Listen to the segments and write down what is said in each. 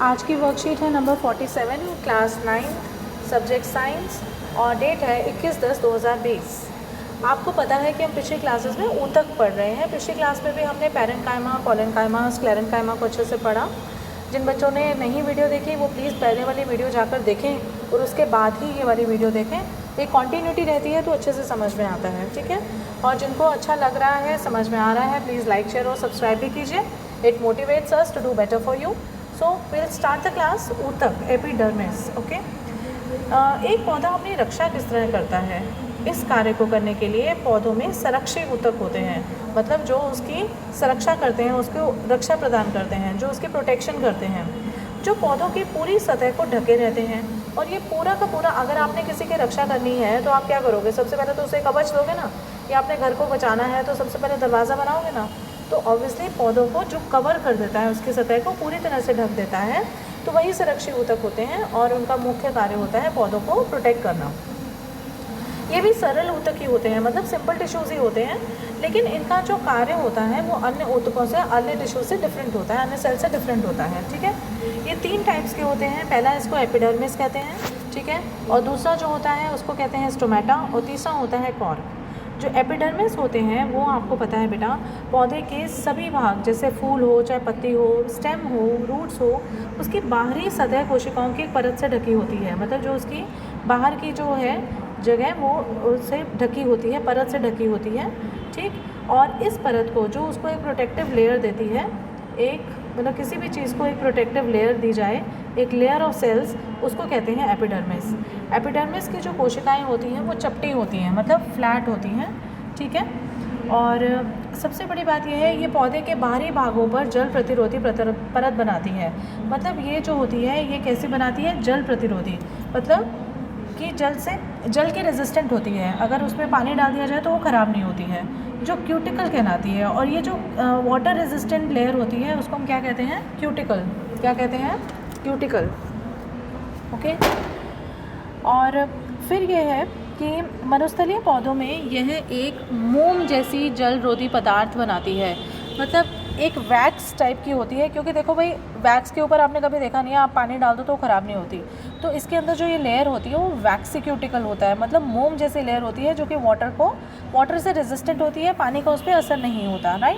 आज की वर्कशीट है नंबर 47, क्लास 9, सब्जेक्ट साइंस, और डेट है 21/10/2020। आपको पता है कि हम पिछली क्लासेस में ऊतक पढ़ रहे हैं। पिछली क्लास में भी हमने पैरेन्काइमा, कोलेन्काइमा, स्क्लेरेन्काइमा को अच्छे से पढ़ा। जिन बच्चों ने नहीं वीडियो देखी वो प्लीज़ पहले वाली वीडियो जाकर देखें और उसके बाद ही ये वाली वीडियो देखें। एक कॉन्टीन्यूटी रहती है तो अच्छे से समझ में आता है, ठीक है। और जिनको अच्छा लग रहा है, समझ में आ रहा है, प्लीज़ लाइक, शेयर और सब्सक्राइब भी कीजिए। It motivates us to do better for you. So will start the class. ऊतक, एपिडर्मिस, ओके। एक पौधा अपनी रक्षा किस तरह करता है? इस कार्य को करने के लिए पौधों में संरक्षी ऊतक होते हैं, मतलब जो उसकी सुरक्षा करते हैं, उसको रक्षा प्रदान करते हैं, जो उसकी प्रोटेक्शन करते हैं, जो पौधों की पूरी सतह को ढके रहते हैं। और ये पूरा का पूरा, अगर आपने किसी की रक्षा करनी है तो आप क्या करोगे? सबसे पहले तो उसे कवच दोगे ना, या आपने घर को बचाना है तो सबसे पहले दरवाज़ा बनाओगे ना। तो ऑब्वियसली पौधों को जो कवर कर देता है, उसकी सतह को पूरी तरह से ढक देता है, तो वही संरक्षी ऊतक होते हैं और उनका मुख्य कार्य होता है पौधों को प्रोटेक्ट करना। ये भी सरल ऊतक ही होते हैं, मतलब सिंपल टिश्यूज़ ही होते हैं, लेकिन इनका जो कार्य होता है वो अन्य ऊतकों से, अन्य टिश्यू से डिफरेंट होता है, अन्य सेल से डिफरेंट होता है, ठीक है। ये 3 टाइप्स के होते हैं। पहला इसको एपिडर्मिस कहते हैं, ठीक है, और दूसरा जो होता है उसको कहते हैं स्टोमेटा, और तीसरा होता है कॉर्क। जो एपिडर्मिस होते हैं वो आपको पता है बेटा, पौधे के सभी भाग, जैसे फूल हो, चाहे पत्ती हो, स्टेम हो, रूट्स हो, उसकी बाहरी सतह कोशिकाओं की एक परत से ढकी होती है। मतलब जो उसकी बाहर की जो है जगह वो उससे ढकी होती है, परत से ढकी होती है, ठीक। और इस परत को, जो उसको एक प्रोटेक्टिव लेयर देती है, एक मतलब किसी भी चीज़ को एक प्रोटेक्टिव लेयर दी जाए, एक लेयर ऑफ सेल्स, उसको कहते हैं एपिडर्मिस। एपिडर्मिस की जो कोशिकाएं होती हैं वो चपटी होती हैं, मतलब फ्लैट होती हैं, ठीक है। और सबसे बड़ी बात यह है, ये पौधे के बाहरी भागों पर जल प्रतिरोधी परत बनाती है। मतलब ये जो होती है ये कैसी बनाती है? जल प्रतिरोधी, मतलब कि जल के रेजिस्टेंट होती है। अगर उसमें पानी डाल दिया जाए तो वो ख़राब नहीं होती है, जो क्यूटिकल कहलाती है। और ये जो वाटर रेजिस्टेंट लेयर होती है उसको हम क्या कहते हैं? क्यूटिकल। क्या कहते हैं? Cuticle, okay. और फिर ये है कि मरुस्थलीय पौधों में यह एक मोम जैसी जल रोधी पदार्थ बनाती है, मतलब एक वैक्स टाइप की होती है। क्योंकि देखो भाई, वैक्स के ऊपर आपने कभी देखा नहीं है, आप पानी डाल दो तो ख़राब नहीं होती। तो इसके अंदर जो ये लेयर होती है वो वैक्सी क्यूटिकल होता है, मतलब मोम जैसी लेयर होती है जो कि वाटर से रेजिस्टेंट होती है, पानी का उस पर असर नहीं होता, राइट।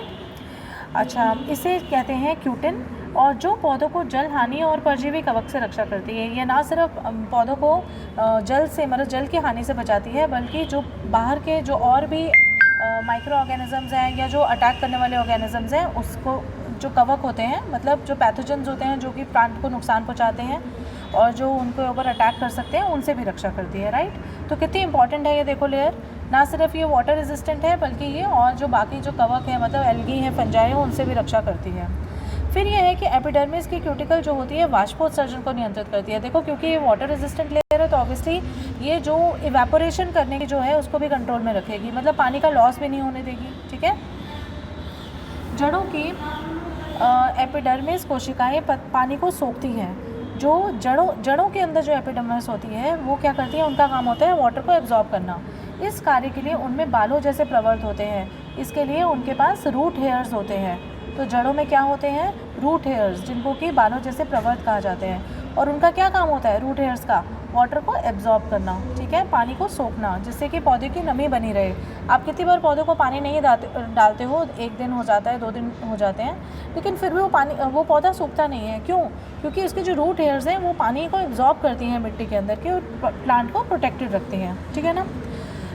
अच्छा, इसे कहते हैं क्यूटिन। और जो पौधों को जल हानि और परजीवी कवक से रक्षा करती है। ये ना सिर्फ पौधों को जल से, मतलब जल की हानि से बचाती है, बल्कि जो बाहर के जो और भी माइक्रो ऑर्गेनिजम्स हैं या जो अटैक करने वाले ऑर्गेनिजम्स हैं, उसको, जो कवक होते हैं, मतलब जो पैथोजेंस होते हैं जो कि प्लांट को नुकसान पहुंचाते हैं और जो उनके ऊपर अटैक कर सकते हैं, उनसे भी रक्षा करती है, राइट। तो कितनी इंपॉर्टेंट है ये देखो लेयर। ना सिर्फ ये वाटर रेजिस्टेंट है, बल्कि ये और जो बाकी जो कवक है, मतलब एल्गी हैं, फंजाई हैं, उनसे भी रक्षा करती है। फिर ये है कि एपिडर्मिस की क्यूटिकल जो होती है वाष्पोत्सर्जन को नियंत्रित करती है। देखो, क्योंकि ये वाटर रेजिस्टेंट लेयर है तो ऑब्वियसली ये जो इवेपोरेशन करने की जो है उसको भी कंट्रोल में रखेगी, मतलब पानी का लॉस भी नहीं होने देगी, ठीक है। जड़ों की एपिडर्मिस कोशिकाएं पानी को सोखती हैं। जो जड़ों के अंदर जो एपिडर्मिस होती है वो क्या करती है? उनका काम होता है वाटर को एब्जॉर्ब करना। इस कार्य के लिए उनमें बालों जैसे प्रवर्त होते हैं। इसके लिए उनके पास रूट हेयर्स होते हैं। तो जड़ों में क्या होते हैं? रूट हेयर्स, जिनको कि बालों जैसे प्रवर्त कहा जाते हैं। और उनका क्या काम होता है रूट हेयर्स का? वाटर को एब्जॉर्ब करना, ठीक है, पानी को सोखना, जिससे कि पौधे की नमी बनी रहे। आप कितनी बार पौधों को पानी नहीं डालते हो, 1 दिन हो जाता है, 2 दिन हो जाते हैं, लेकिन फिर भी वो पौधा सूखता नहीं है। क्यों? क्योंकि उसके जो रूट हेयर्स हैं वो पानी को एब्जॉर्ब करती हैं मिट्टी के अंदर के, और प्लांट को प्रोटेक्टेड रखती हैं, ठीक है ना।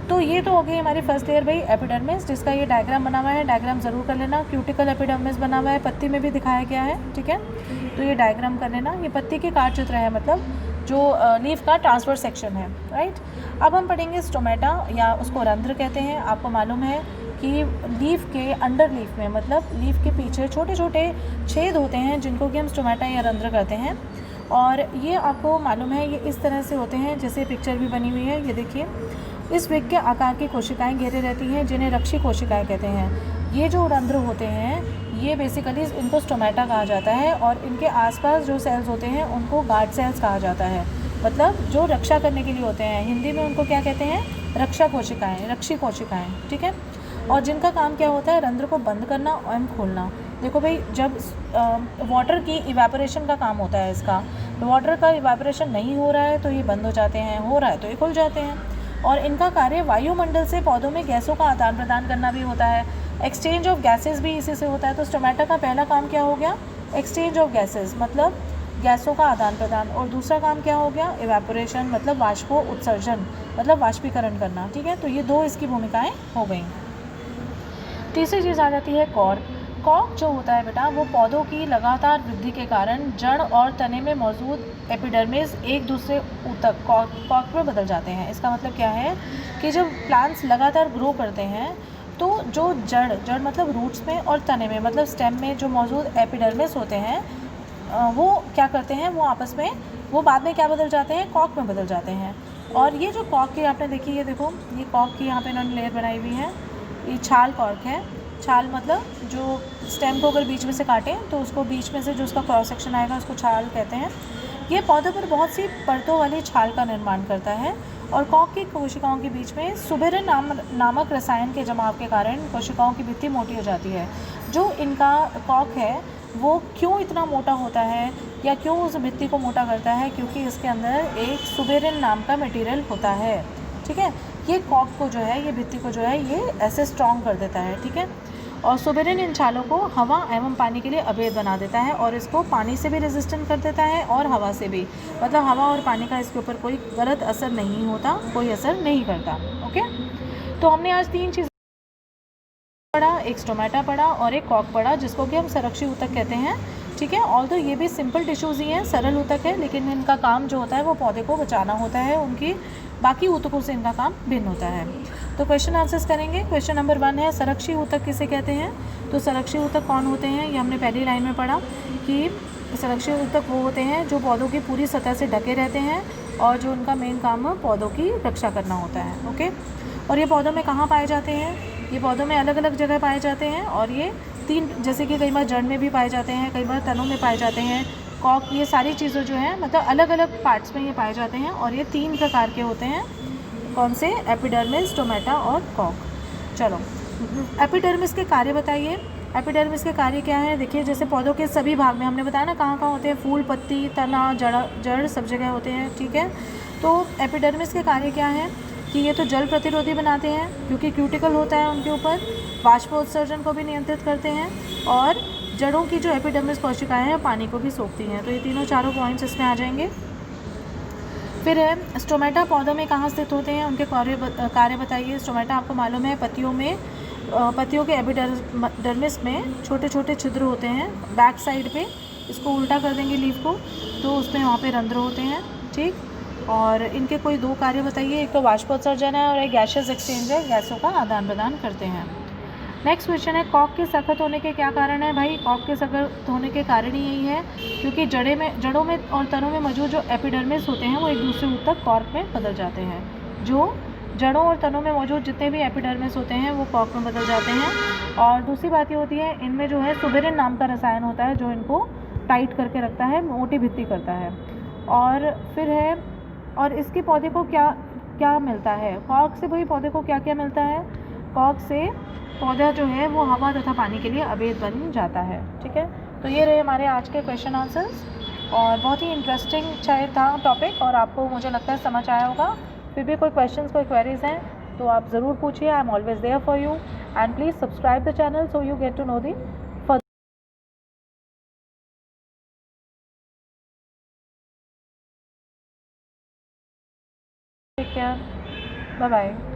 तो ये तो हो गई हमारी फर्स्ट लेयर भाई, एपिडर्मिस, जिसका ये डायग्राम बना हुआ है। डायग्राम ज़रूर कर लेना। क्यूटिकल एपिडर्मिस बना हुआ है, पत्ती में भी दिखाया गया है, ठीक है। तो ये डायग्राम कर लेना। ये पत्ती के काट चित्र है, मतलब जो लीफ का ट्रांसवर्स सेक्शन है, राइट। अब हम पढ़ेंगे स्टोमेटा, या उसको रंध्र कहते हैं। आपको मालूम है कि लीफ के अंडर लीफ में, मतलब लीफ के पीछे छोटे छोटे छेद होते हैं, जिनको कि हम स्टोमेटा या रंध्र कहते हैं। और ये आपको मालूम है, ये इस तरह से होते हैं, जैसे पिक्चर भी बनी हुई है, ये देखिए। इस वृक्क के आकार की कोशिकाएं घेरे रहती हैं, जिन्हें रक्षी कोशिकाएं कहते हैं। ये जो रंध्र होते हैं ये बेसिकली इनको स्टोमेटा कहा जाता है, और इनके आसपास जो सेल्स होते हैं उनको गार्ड सेल्स कहा जाता है, मतलब जो रक्षा करने के लिए होते हैं। हिंदी में उनको क्या कहते हैं? रक्षा कोशिकाएं, रक्षी कोशिकाएं, ठीक है। और जिनका काम क्या होता है? रंध्र को बंद करना एवं खोलना। देखो भाई, जब वाटर की इवेपोरेशन का काम होता है इसका, तो वाटर का इवेपोरेशन नहीं हो रहा है तो ये बंद हो जाते हैं, हो रहा है तो ये खुल जाते हैं। और इनका कार्य वायुमंडल से पौधों में गैसों का आदान प्रदान करना भी होता है, एक्सचेंज ऑफ गैसेस भी इसी से होता है। तो स्टोमेटा का पहला काम क्या हो गया? एक्सचेंज ऑफ गैसेस, मतलब गैसों का आदान प्रदान। और दूसरा काम क्या हो गया? इवेपोरेशन, मतलब वाष्पो उत्सर्जन, मतलब वाष्पीकरण करना। ठीक है, तो ये दो इसकी भूमिकाएं हो गई। तीसरी चीज़ आ जाती है कॉर्क। कॉर्क जो होता है बेटा, वो पौधों की लगातार वृद्धि के कारण जड़ और तने में मौजूद एपिडर्मिस एक दूसरे ऊतक कॉर्क में बदल जाते हैं। इसका मतलब क्या है कि जब प्लांट्स लगातार ग्रो करते हैं तो जो जड़ मतलब रूट्स में और तने में मतलब स्टेम में जो मौजूद एपिडर्मिस होते हैं वो क्या करते हैं, वो आपस में वो बाद में क्या बदल जाते हैं? कॉर्क में बदल जाते हैं। और ये जो कॉर्क की आपने देखी, ये देखो, ये कॉर्क की यहाँ पे इन्होंने लेयर बनाई हुई है। ये छाल कॉर्क है। छाल मतलब जो स्टेम को अगर बीच में से काटें तो उसको बीच में से जो उसका क्रॉस सेक्शन आएगा उसको छाल कहते हैं। ये पौधे पर बहुत सी परतों वाली छाल का निर्माण करता है। और कॉर्क की कोशिकाओं के बीच में सुबेरिन नामक रसायन के जमाव के कारण कोशिकाओं की भित्ति मोटी हो जाती है। जो इनका कॉर्क है वो क्यों इतना मोटा होता है या क्यों उस भित्ति को मोटा करता है? क्योंकि इसके अंदर एक सुबेरिन नाम का मटेरियल होता है। ठीक है, ये कॉर्क को जो है, ये भित्ति को जो है, ये ऐसे स्ट्रॉन्ग कर देता है। ठीक है, और सुबेरिन इन छालों को हवा एवं पानी के लिए अभेद बना देता है और इसको पानी से भी रेजिस्टेंट कर देता है और हवा से भी, मतलब हवा और पानी का इसके ऊपर कोई गलत असर नहीं होता, कोई असर नहीं करता। ओके, तो हमने आज 3 चीज़ पढ़ा, एक स्टोमेटा पढ़ा और एक कॉर्क पढ़ा, जिसको कि हम संरक्षी ऊतक कहते हैं। ठीक है, ऑल्दो ये भी सिंपल टिश्यूज़ ही हैं, सरल ऊतक है, लेकिन इनका काम जो होता है वो पौधे को बचाना होता है, उनकी बाकी ऊतकों से इनका काम भिन्न होता है। तो क्वेश्चन आंसर्स करेंगे। क्वेश्चन नंबर 1 है, संरक्षी ऊतक किसे कहते हैं? तो संरक्षी ऊतक कौन होते हैं? ये हमने पहली लाइन में पढ़ा कि संरक्षी ऊतक वो होते हैं जो पौधों की पूरी सतह से ढके रहते हैं और जो उनका मेन काम है पौधों की रक्षा करना होता है। ओके, और ये पौधों में कहाँ पाए जाते हैं? ये पौधों में अलग अलग जगह पाए जाते हैं और ये 3, जैसे कि कई बार जड़ में भी पाए जाते हैं, कई बार तनों में पाए जाते हैं, कॉर्क, ये सारी चीज़ें जो हैं मतलब अलग अलग पार्ट्स में ये पाए जाते हैं। और ये 3 प्रकार के होते हैं। कौन से? एपिडर्मिस, स्टोमेटा और कॉर्क। चलो, एपिडर्मिस के कार्य बताइए। एपिडर्मिस के कार्य क्या है? देखिए, जैसे पौधों के सभी भाग में हमने बताया ना कहाँ कहाँ होते हैं, फूल, पत्ती, तना, जड़ सब जगह होते हैं। ठीक है, तो एपिडर्मिस के कार्य क्या है कि ये तो जल प्रतिरोधी बनाते हैं क्योंकि क्यूटिकल होता है उनके ऊपर, वाष्पोत्सर्जन को भी नियंत्रित करते हैं और जड़ों की जो एपिडर्मिस कोशिकाएं हैं पानी को भी सोखती हैं। तो ये तीनों चारों पॉइंट्स इसमें आ जाएंगे। फिर है स्टोमेटा, पौधों में कहाँ स्थित होते हैं, उनके कार्य बताइए। स्टोमेटा आपको मालूम है पत्तियों के एपिडर्मिस में छोटे छोटे छिद्र होते हैं बैक साइड पे। इसको उल्टा कर देंगे लीफ को तो उसमें वहाँ पे रंध्र होते हैं। ठीक, और इनके कोई 2 कार्य बताइए। एक तो वाष्पोत्सर्जन है और एक गैसियस एक्सचेंज है, गैसों का आदान प्रदान करते हैं। नेक्स्ट क्वेश्चन है, कॉर्क के सख्त होने के क्या कारण है? भाई, कॉर्क के सख्त होने के कारण ही यही है क्योंकि जड़ों में और तनों में मौजूद जो एपिडर्मिस होते हैं वो एक दूसरे ऊतक कॉर्क में बदल जाते हैं। जो जड़ों और तनों में मौजूद जितने भी एपिडर्मिस होते हैं वो कॉर्क में बदल जाते हैं। और दूसरी बात ये होती है, इनमें जो है सुबेरिन नाम का रसायन होता है जो इनको टाइट करके रखता है, मोटी भित्ति करता है। और फिर है, और इसके पौधे को क्या क्या मिलता है? कॉर्क से भाई पौधे को क्या क्या मिलता है? कॉर्क से पौधा जो है वो हवा तथा पानी के लिए अभेद बन जाता है। ठीक है, तो ये रहे हमारे आज के क्वेश्चन आंसर्स और बहुत ही इंटरेस्टिंग शायद था टॉपिक और आपको मुझे लगता है समझ आया होगा। फिर भी कोई क्वेश्चंस, कोई क्वेरीज हैं तो आप ज़रूर पूछिए। I am always there for you and please subscribe the channel so you get to know the further. Take care, bye bye.